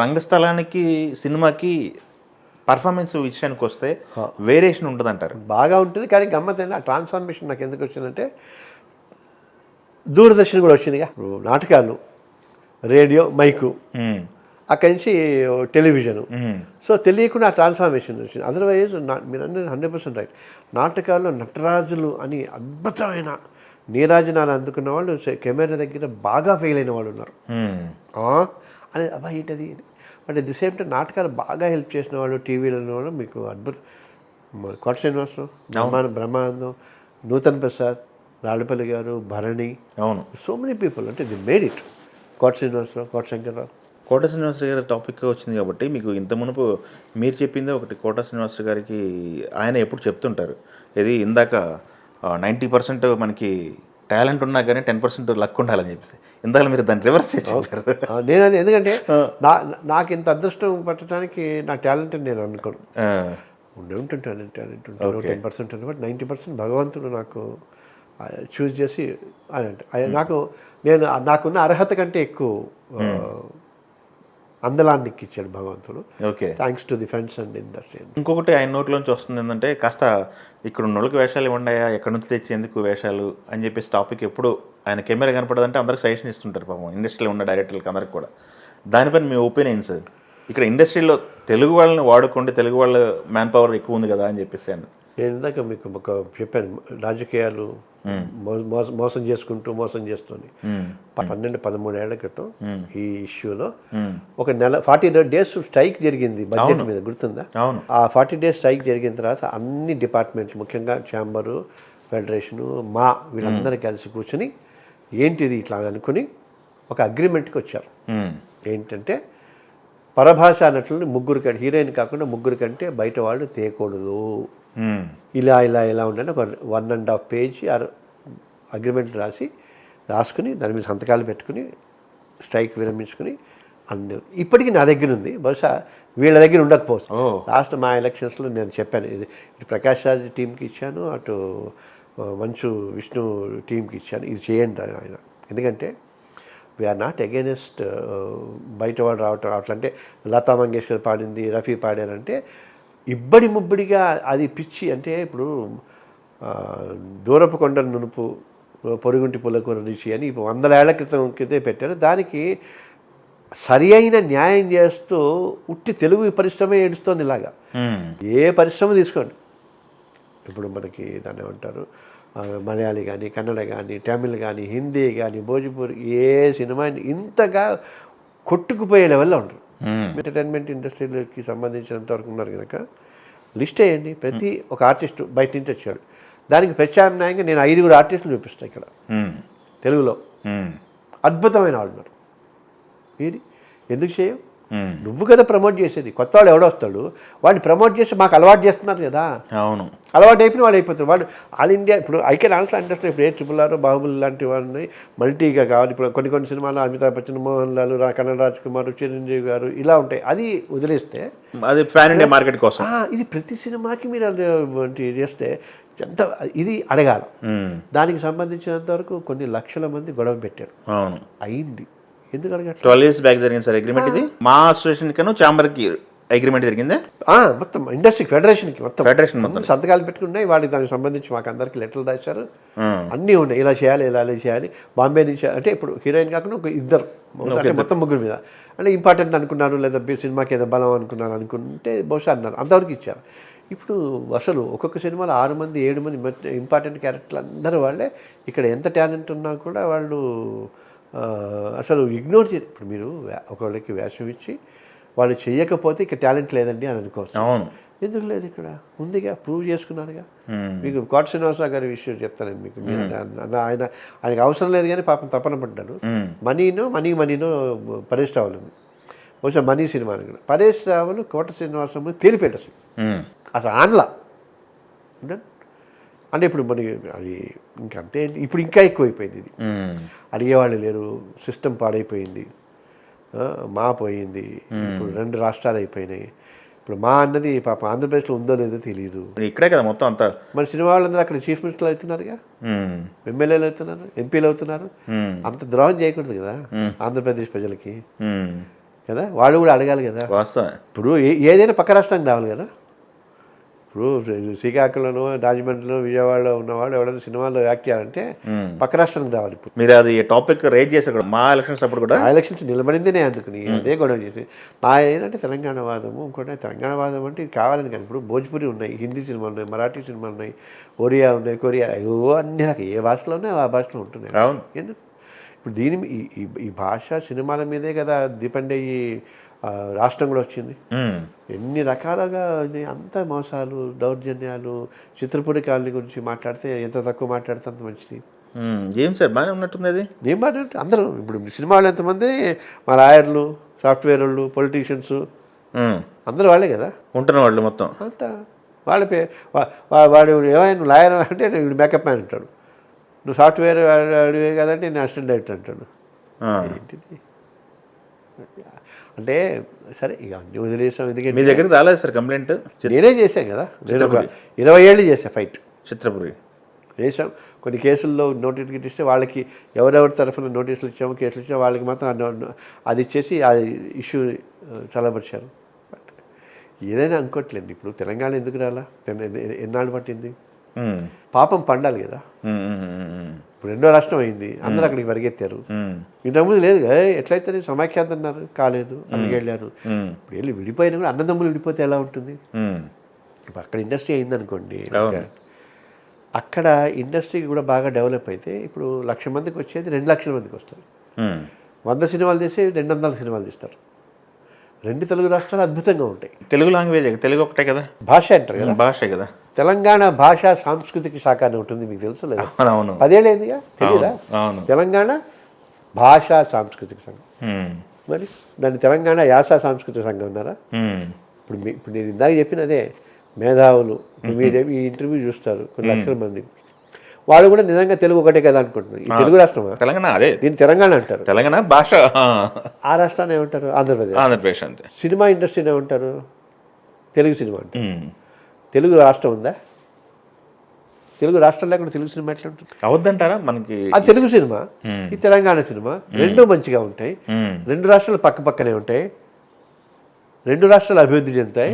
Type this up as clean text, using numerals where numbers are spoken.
రంగస్థలానికి సినిమాకి పర్ఫార్మెన్స్ విషయానికి వస్తే వేరియేషన్ ఉంటుందంటారు. బాగా ఉంటుంది, కానీ గమ్మత్తైన ఆ ట్రాన్స్ఫర్మేషన్ నాకు ఎందుకు వచ్చిందంటే దూరదర్శన్ కూడా వచ్చిందిగా. నాటకాలు, రేడియో, మైకు, అక్కడి నుంచి టెలివిజను. సో తెలియకుండా ఆ ట్రాన్స్ఫర్మేషన్ వచ్చింది. అదర్వైజ్ మీరు అన్నది 100% రైట్. నాటకాల్లో నటరాజులు అని అద్భుతమైన నీరాజనాలు అందుకున్న వాళ్ళు కెమెరా దగ్గర బాగా ఫెయిల్ అయిన వాళ్ళు ఉన్నారు. అని అబ్బా ఏంటది. But at the same time నాటకాలు బాగా హెల్ప్ చేసిన వాళ్ళు టీవీలో వాళ్ళు మీకు అద్భుతం. కోట శ్రీనివాసరావు, బ్రహ్మానందం, నూతన్ ప్రసాద్, రాళ్ళపల్లి గారు, భరణి, అవును, సో మెనీ పీపుల్. అంటే ది మేడ్ ఇట్. కోట శ్రీనివాసరావు, కోట శంకర్రావు. కోట శ్రీనివాసరావు గారి టాపిక్ వచ్చింది కాబట్టి మీకు ఇంత మునుపు మీరు చెప్పిందే ఒకటి. కోట శ్రీనివాసరావు గారికి ఆయన ఎప్పుడు చెప్తుంటారు, ఇది ఇందాక 90% మనకి టాలెంట్ ఉన్నా కానీ 10% లక్ ఉండాలని చెప్పేసి. ఇందాక మీరు దాన్ని రివర్స్ చేశారు. నేను అది ఎందుకంటే నాకు ఇంత అదృష్టం పట్టడానికి నా టాలెంట్ నేను అనుకోను. ఉండే ఉంటుంది టాలెంట్ ఉంటాను 10% అంటే, బట్ 90% భగవంతుడు నాకు చూస్ చేసి నాకున్న అర్హత కంటే ఎక్కువ అందలాన్ని ఇచ్చాడు భగవంతుడు. Okay, thanks to the friends and industry. ఇంకొకటి ఆయన నోట్లోంచి వస్తుంది ఏంటంటే, కాస్త ఇక్కడ ఉన్న వాళ్ళకి వేషాలు ఇవ్వండాయా, ఎక్కడి నుంచి తెచ్చేందుకు వేషాలు అని చెప్పేసి టాపిక్ ఎప్పుడు ఆయన కెమెరా కనపడదంటే అందరికి సజెషన్ ఇస్తుంటారు పాపం, ఇండస్ట్రీలో ఉన్న డైరెక్టర్లకు అందరికి కూడా. దానిపైన మీ ఒపీనియన్ సార్? ఇక్కడ ఇండస్ట్రీలో తెలుగు వాళ్ళని వాడుకోండి, తెలుగు వాళ్ళ మ్యాన్ పవర్ ఎక్కువ ఉంది కదా అని చెప్పేసి అని నేను ఇందాక మీకు ఒక చెప్పాను. రాజకీయాలు మోసం చేస్తుంది 12-13 ఏళ్ల క్రితం ఈ ఇష్యూలో ఒక నెల 40 days స్ట్రైక్ జరిగింది బడ్జెట్ మీద, గుర్తుందా? ఆ 40 days స్ట్రైక్ జరిగిన తర్వాత అన్ని డిపార్ట్మెంట్లు, ముఖ్యంగా ఛాంబరు, ఫెడరేషను, వీళ్ళందరూ కలిసి కూర్చుని ఏంటిది ఇట్లా అనుకుని ఒక అగ్రిమెంట్కి వచ్చారు. ఏంటంటే పరభాషా నటులని ముగ్గురు కంటే, హీరోయిన్ కాకుండా ముగ్గురు కంటే బయట వాళ్ళు తేయకూడదు. ఇలా ఉండండి. ఒక 1.5 page అగ్రిమెంట్ రాసుకుని దాని మీద సంతకాలు పెట్టుకుని స్ట్రైక్ విరమించుకుని అన్ని ఇప్పటికీ నా దగ్గర ఉంది. బహుశా వీళ్ళ దగ్గర ఉండకపోవచ్చు. లాస్ట్ మా ఎలక్షన్స్లో నేను చెప్పాను, ఇటు ప్రకాష్ రాజ్ టీంకి ఇచ్చాను, అటు మంచు విష్ణు టీంకి ఇచ్చాను, ఇది చేయండి ఆయన. ఎందుకంటే వీఆర్ నాట్ అగైనెస్ట్ బయట వాళ్ళు రావటం. అట్లంటే లతా మంగేష్కర్ పాడింది, రఫీ పాడారంటే ఇబ్బడి ముబ్బడిగా అది పిచ్చి. అంటే ఇప్పుడు దూరపు కొండల నునుపు, పొరుగుంటి పుల్లకూర రుచి అని 100 ఏళ్ల క్రితం పెట్టారు. దానికి సరి అయిన న్యాయం చేస్తూ ఉట్టి తెలుగు పరిశ్రమ ఏడుస్తోంది. ఇలాగా ఏ పరిశ్రమ తీసుకోండి, ఇప్పుడు మనకి దాన్ని ఏమంటారు, మలయాళీ కానీ, కన్నడ కానీ, తమిళ్ కానీ, హిందీ కానీ, భోజ్పూరి, ఏ సినిమా ఇంతగా కొట్టుకుపోయే లెవెల్లో ఉంటారు. ఎంటర్టైన్మెంట్ ఇండస్ట్రీకి సంబంధించినంత వరకు ఉన్నారు కనుక లిస్ట్ వేయండి. ప్రతి ఒక ఆర్టిస్టు బయట నుంచి వచ్చాడు, దానికి ప్రత్యామ్నాయంగా నేను 5 ఆర్టిస్టులు చూపిస్తాను ఇక్కడ తెలుగులో. అద్భుతమైన వాళ్ళు ఉన్నారు. ఎందుకు చేయం? నువ్వు కదా ప్రమోట్ చేసేది. కొత్త వాళ్ళు ఎవడొస్తాడు, వాడిని ప్రమోట్ చేసి మాకు అలవాటు చేస్తున్నారు కదా. అవును, అలవాటు అయిపోయిన వాళ్ళు అయిపోతారు. వాడు ఆల్ ఇండియా ఇప్పుడు ఐక్య రాష్ట్ర ఇండస్ట్రీ ఇప్పుడు ARRR, బాహుబలి లాంటి వాళ్ళని మల్టీగా కావాలి. ఇప్పుడు కొన్ని సినిమాలు అమితాబ్ బచ్చన్, మోహన్ లాల్, కన్నడ రాజ్ కుమార్, చిరంజీవి గారు ఇలా ఉంటాయి. అది వదిలేస్తే అది ప్యాన్ ఇండియా మార్కెట్ కోసం. ఇది ప్రతి సినిమాకి మీరు చేస్తే ఎంత ఇది అడగాలి. దానికి సంబంధించినంత వరకు కొన్ని లక్షల మంది గొడవ పెట్టారు. అవును, అయింది. ఎందుకు అడగ 12 years బ్యాక్ జరిగింది సార్ అగ్రిమెంట్. ఇది మా అసోసియేషన్ కన్నా ఛాంబర్కి అగ్రిమెంట్ జరిగిందే. మొత్తం ఇండస్ట్రీకి, ఫెడరేషన్కి ఫెడరేషన్ మొత్తం సంతకాలు పెట్టుకున్నాయి. వాళ్ళకి దానికి సంబంధించి మాకు అందరికి లెటర్లు రాశారు. అన్నీ ఉన్నాయి, ఇలా చేయాలి, ఇలా చేయాలి. బాంబే నుంచి అంటే ఇప్పుడు హీరోయిన్ కాకుండా ఒక 2 అంటే మొత్తం 3 మీద అంటే ఇంపార్టెంట్ అనుకున్నారు, లేదా సినిమాకి ఏదో బలం అనుకుంటే బహుశా అన్నారు, అంతవరకు ఇచ్చారు. ఇప్పుడు అసలు ఒక్కొక్క సినిమాలో 6 మంది 7 మంది ఇంపార్టెంట్ క్యారెక్టర్లు అందరూ వాళ్ళే. ఇక్కడ ఎంత టాలెంట్ ఉన్నా కూడా వాళ్ళు అసలు ఇగ్నోర్ చేయాలి. ఇప్పుడు మీరు ఒకళ్ళకి వేషం ఇచ్చి వాళ్ళు చేయకపోతే ఇక టాలెంట్ లేదండి అని అనుకోవచ్చు. అవును, ఎందుకు లేదు? ఇక్కడ ఉందిగా, ప్రూవ్ చేసుకున్నారుగా. మీకు కోట శ్రీనివాసరావు గారి విషయం చెప్తానండి మీకు. ఆయనకు అవసరం లేదు కానీ పాపం తపన పడ్డాడు. మనీనో పరేష్ రావులు, బహుశా మనీ సినిమా అనుకున్నా. పరేష్ రావులు కోట శ్రీనివాసరావు తెలిపేట అసలు ఆన్లా అంటే ఇప్పుడు మనకి అది ఇంకంతే. ఇప్పుడు ఇంకా ఎక్కువైపోయింది. ఇది అడిగేవాళ్ళు లేరు, సిస్టమ్ పాడైపోయింది, పోయింది. ఇప్పుడు 2 రాష్ట్రాలు అయిపోయినాయి. ఇప్పుడు అన్నది పాపం ఆంధ్రప్రదేశ్లో ఉందో లేదో తెలియదు. ఇక్కడే కదా మొత్తం అంతా. మన సినిమా వాళ్ళందరూ అక్కడ చీఫ్ మినిస్టర్లు అవుతున్నారుగా, ఎమ్మెల్యేలు అవుతున్నారు, ఎంపీలు అవుతున్నారు. అంత ద్రోహం చేయకూడదు కదా ఆంధ్రప్రదేశ్ ప్రజలకి. కదా, వాళ్ళు కూడా అడగాలి కదా. వాస్తవం. ఇప్పుడు ఏదైనా పక్క రాష్ట్రానికి రావాలి కదా. ఇప్పుడు శ్రీకాకుళంలో, రాజమండ్రిలో, విజయవాడలో ఉన్నవాడు ఎవరైనా సినిమాలో యాక్ట్ చేయాలంటే పక్క రాష్ట్రానికి రావాలి. ఇప్పుడు మీరు అది టాపిక్ రేజ్ చేశారు కూడా మా ఎలక్షన్స్ అప్పుడు కూడా. ఆ ఎలక్షన్స్ నిలబడిందేనే అందుకుని అదే గొడవ చేసి నా ఏంటంటే తెలంగాణ వాదము, ఇంకోటి తెలంగాణ వాదం అంటే ఇది కావాలని కానీ ఇప్పుడు భోజ్పురి ఉన్నాయి, హిందీ సినిమాలు ఉన్నాయి, మరాఠీ సినిమాలు ఉన్నాయి, ఒరియా ఉన్నాయి, కొరియా, ఏవో అన్ని రకాల ఏ భాషలో ఉన్నాయి ఆ భాషలో ఉంటున్నాయి. అవును. ఎందుకు ఇప్పుడు దీని ఈ భాష సినిమాల మీదే కదా డిపెండ్ అయ్యి రాష్ట్రం కూడా వచ్చింది. ఎన్ని రకాలుగా అంత మోసాలు, దౌర్జన్యాలు. చిత్రపురి కాలనీ గురించి మాట్లాడితే ఎంత తక్కువ మాట్లాడితే అంత మంచిది. ఏం సార్ బాగానే ఉన్నట్టుంది అది. ఏం మాట్లాడితే అందరూ ఇప్పుడు సినిమాలు ఎంతమంది మా లాయర్లు, సాఫ్ట్వేర్ వాళ్ళు, పొలిటీషియన్స్ అందరూ వాళ్ళే కదా ఉంటున్న వాళ్ళు మొత్తం అంట. వాళ్ళ వాడు ఏమైనా నువ్వు లాయర్ అంటే వీడు మేకప్ మ్యాన్ అంటాడు, నువ్వు సాఫ్ట్వేర్ అడిగే కదంటే నేను అసిస్టెంట్ డైరెక్టర్ అంటాడు. ఏంటిది అంటే సరే ఇక అన్ని వదిలేసాం. ఎందుకంటే మీ దగ్గరికి రాలేదు సార్ కంప్లైంట్? నేనే చేశాను కదా, నేను ఒక 20 ఏళ్ళు చేశాను ఫైట్. చిత్రపురి చేసాం. కొన్ని కేసుల్లో నోటీస్ ఇస్తే వాళ్ళకి ఎవరెవరి తరఫున నోటీసులు ఇచ్చామో, కేసులు ఇచ్చామో వాళ్ళకి మాత్రం అది ఇచ్చేసి ఆ ఇష్యూ చల్లబరిచారు. ఏదైనా అనుకోవట్లేదు. ఇప్పుడు తెలంగాణ ఎందుకు రాలా, ఎన్నాళ్ళు పట్టింది? పాపం పండాలి కదా. ఇప్పుడు రెండో రాష్ట్రం అయింది, అందరూ అక్కడికి పరిగెత్తారు. ఇంతకుముందు లేదు ఎట్లయితే సమాఖ్యాత అన్నారు, కాలేదు, అక్కడికి వెళ్ళారు. ఇప్పుడు వెళ్ళి విడిపోయినా కూడా అన్నదమ్ములు విడిపోతే ఎలా ఉంటుంది? ఇప్పుడు అక్కడ ఇండస్ట్రీ అయిందనుకోండి, అక్కడ ఇండస్ట్రీ కూడా బాగా డెవలప్ అయితే ఇప్పుడు 1,00,000 మందికి వచ్చేది 2,00,000 మందికి వస్తారు. 100 సినిమాలు తీసి 200 సినిమాలు తీస్తారు. 2 తెలుగు రాష్ట్రాలు అద్భుతంగా ఉంటాయి. తెలుగు లాంగ్వేజ్ తెలుగు ఒకటే కదా, భాష అంటారు కదా, భాషే కదా. తెలంగాణ భాషా సాంస్కృతిక శాఖ అని ఉంటుంది, మీకు తెలుసు లేదా? 10 ఏళ్ళైందిగా, తెలియదా? తెలంగాణ భాషా సాంస్కృతిక సంఘం. మరి దాన్ని తెలంగాణ యాస సాంస్కృతిక సంఘం ఉన్నారా? ఇప్పుడు నేను ఇందాక చెప్పినదే మేధావులు. మీరు ఈ ఇంటర్వ్యూ చూస్తారు కొన్ని లక్షల మంది, వాళ్ళు కూడా నిజంగా తెలుగు ఒకటే కదా అనుకుంటున్నారు. ఈ తెలుగు రాష్ట్రమా తెలంగాణ? అదే దీన్ని తెలంగాణ అంటారు. తెలంగాణ భాష. ఆ రాష్ట్రాన్ని ఏమంటారు? ఆంధ్రప్రదేశ్. అంతే. సినిమా ఇండస్ట్రీని ఏమంటారు? తెలుగు సినిమా అంటే. తెలుగు రాష్ట్రం ఉందా? తెలుగు రాష్ట్రం లేకుండా తెలుగు సినిమా ఎట్లా ఉంటుంది? అవద్దంటారా మనకి? అది తెలుగు సినిమా, ఈ తెలంగాణ సినిమా రెండూ మంచిగా ఉంటాయి. 2 రాష్ట్రాలు పక్క పక్కనే ఉంటాయి, 2 రాష్ట్రాలు అభివృద్ధి చెందుతాయి.